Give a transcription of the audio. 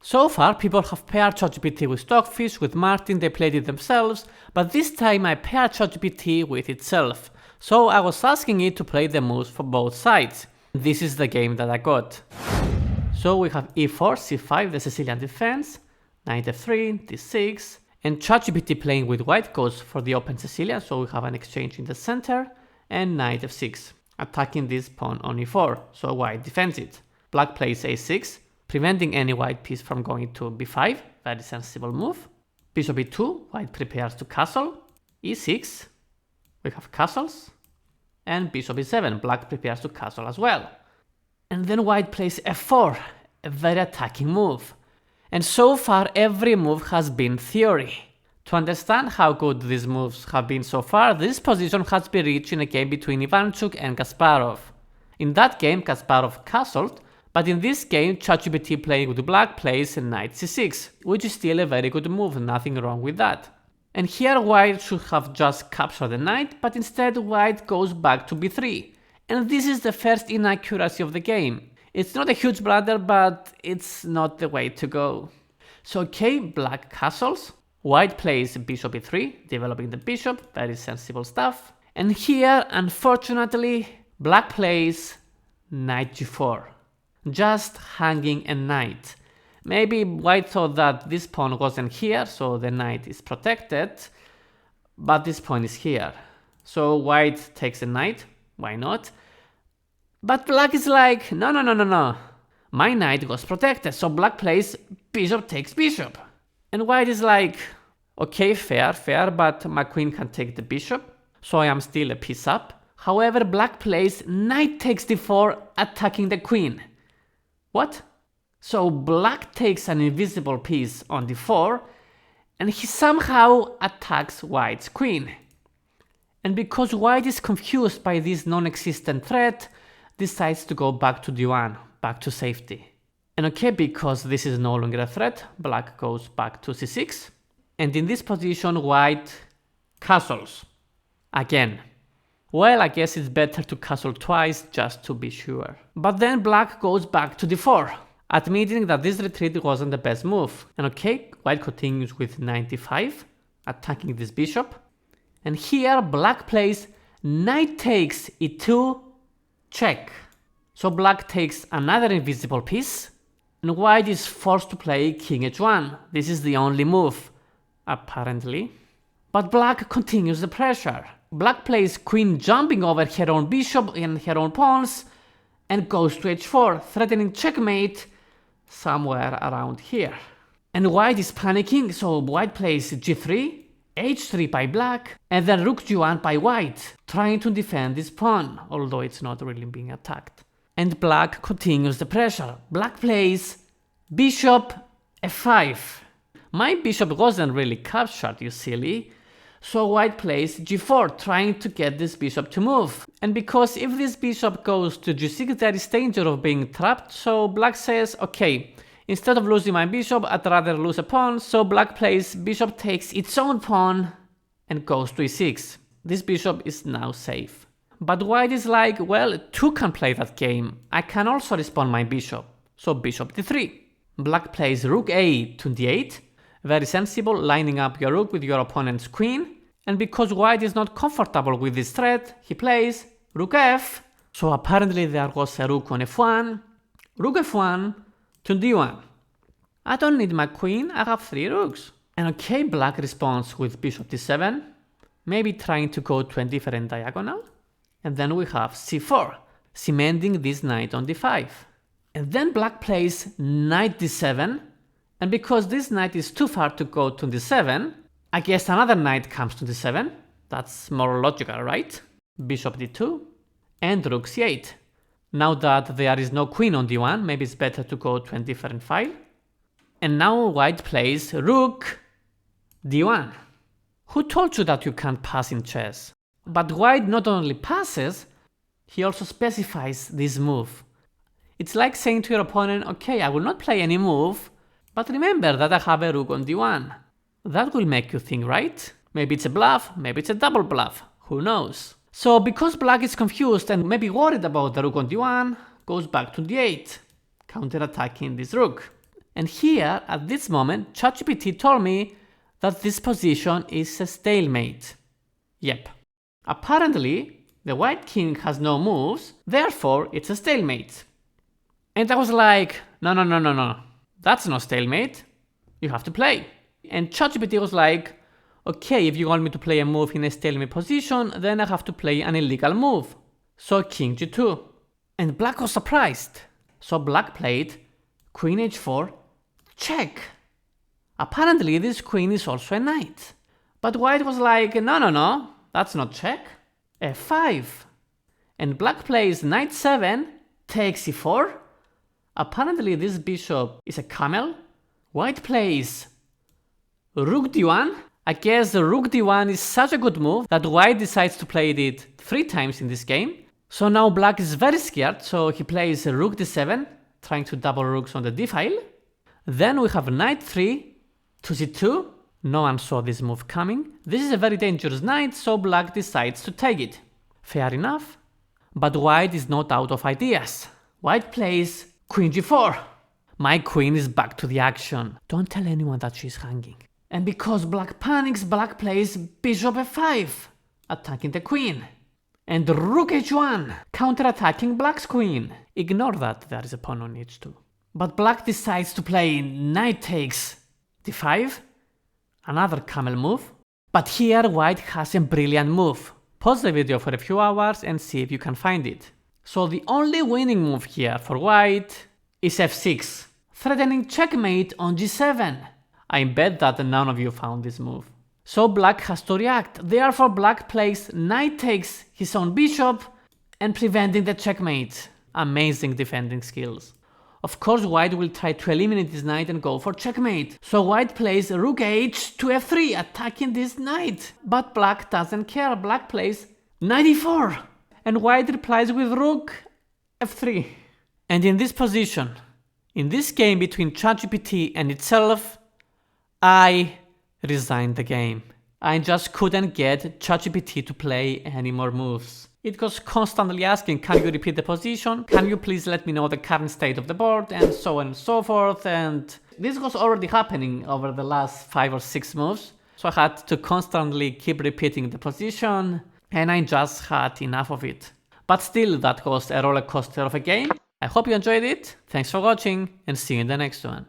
So far, people have paired ChatGPT with Stockfish, with Martin, they played it themselves, but this time I paired ChatGPT with itself. So I was asking it to play the moves for both sides. This is the game that I got. So we have e4, c5, the Sicilian defense, knight f3, d6, and ChatGPT playing with white goes for the open Sicilian, so we have an exchange in the center, and knight f6, attacking this pawn on e4, so white defends it. Black plays a6, preventing any white piece from going to b5, very sensible move. Bishop e2, white prepares to castle, e6, we have castles, and bishop e7, black prepares to castle as well. And then white plays f4, a very attacking move. And so far every move has been theory. To understand how good these moves have been so far, this position has been reached in a game between Ivanchuk and Kasparov. In that game Kasparov castled, but in this game ChatGPT playing with black plays knight c6, which is still a very good move, nothing wrong with that. And here white should have just captured the knight, but instead white goes back to b3. And this is the first inaccuracy of the game. It's not a huge blunder, but it's not the way to go. So okay, black castles, white plays bishop e3, developing the bishop, very sensible stuff. And here, unfortunately, black plays knight g4, just hanging a knight. Maybe white thought that this pawn wasn't here, so the knight is protected, but this pawn is here. So white takes a knight, why not? But black is like, no. My knight was protected, so black plays bishop takes bishop. And white is like, okay, fair, but my queen can take the bishop, so I am still a piece up. However, black plays knight takes d4, attacking the queen. What? So black takes an invisible piece on d4, and he somehow attacks white's queen. And because white is confused by this non-existent threat, decides to go back to d1, back to safety. And okay, because this is no longer a threat, black goes back to c6, and in this position white castles. Again. Well, I guess it's better to castle twice just to be sure. But then black goes back to d4, admitting that this retreat wasn't the best move. And okay, white continues with Nd5, attacking this bishop. And here black plays knight takes e2, check. So black takes another invisible piece, and white is forced to play king h1. This is the only move, apparently. But black continues the pressure. Black plays queen jumping over her own bishop and her own pawns, and goes to h4, threatening checkmate somewhere around here. And white is panicking, so white plays g3, h3 by black, and then rook g1 by white, trying to defend this pawn, although it's not really being attacked. And black continues the pressure. Black plays bishop f5. My bishop wasn't really captured, you silly. So white plays g4, trying to get this bishop to move. And because if this bishop goes to g6, there is danger of being trapped, so black says, okay, instead of losing my bishop, I'd rather lose a pawn, so black plays bishop takes its own pawn and goes to e6. This bishop is now safe. But white is like, well, two can play that game. I can also respond my bishop, so bishop d3. Black plays rook a to d8, very sensible, lining up your rook with your opponent's queen. And because white is not comfortable with this threat, he plays rook f. So apparently there was a rook on f1, rook f1 to d1. I don't need my queen, I have 3 rooks. And okay, black responds with bishop d7, maybe trying to go to a different diagonal. And then we have c4, cementing this knight on d5. And then black plays knight d7, and because this knight is too far to go to d7, I guess another knight comes to d7. That's more logical, right? Bishop d2 and rook c8. Now that there is no queen on d1, maybe it's better to go to a different file. And now white plays rook d1. Who told you that you can't pass in chess? But white not only passes, he also specifies this move. It's like saying to your opponent, okay, I will not play any move, but remember that I have a rook on d1. That will make you think, right? Maybe it's a bluff, maybe it's a double bluff, who knows? So because black is confused and maybe worried about the rook on d1, goes back to d8, counterattacking this rook. And here, at this moment, ChatGPT told me that this position is a stalemate. Yep. Apparently, the white king has no moves, therefore it's a stalemate. And I was like, no, that's no stalemate. You have to play. And ChatGPT was like, okay, if you want me to play a move in a stalemate position, then I have to play an illegal move. So king g2. And black was surprised. So black played queen h4, check. Apparently this queen is also a knight. But white was like, no, that's not check. f5. And black plays knight 7, takes e4. Apparently this bishop is a camel. White plays rook d1. I guess the rook d1 is such a good move that white decides to play it 3 times in this game. So now black is very scared, so he plays rook d7, trying to double rooks on the d file. Then we have knight 3 to c2. No one saw this move coming. This is a very dangerous knight, so black decides to take it. Fair enough. But white is not out of ideas. White plays queen g4. My queen is back to the action. Don't tell anyone that she's hanging. And because black panics, black plays bishop f5, attacking the queen. And rook h1, counter-attacking black's queen. Ignore that there is a pawn on h2. But black decides to play knight takes d5, another camel move. But here white has a brilliant move. Pause the video for a few hours and see if you can find it. So the only winning move here for white is f6, threatening checkmate on g7. I bet that none of you found this move. So black has to react, therefore black plays knight takes his own bishop and preventing the checkmate. Amazing defending skills. Of course white will try to eliminate this knight and go for checkmate. So white plays rook h to f3, attacking this knight. But black doesn't care, black plays knight e4. And white replies with rook f3. And in this position, in this game between ChatGPT and itself, I resigned the game. I just couldn't get ChatGPT to play any more moves. It was constantly asking, can you repeat the position? Can you please let me know the current state of the board? And so on and so forth. And this was already happening over the last 5 or 6 moves. So I had to constantly keep repeating the position. And I just had enough of it. But still, that was a roller coaster of a game. I hope you enjoyed it. Thanks for watching and see you in the next one.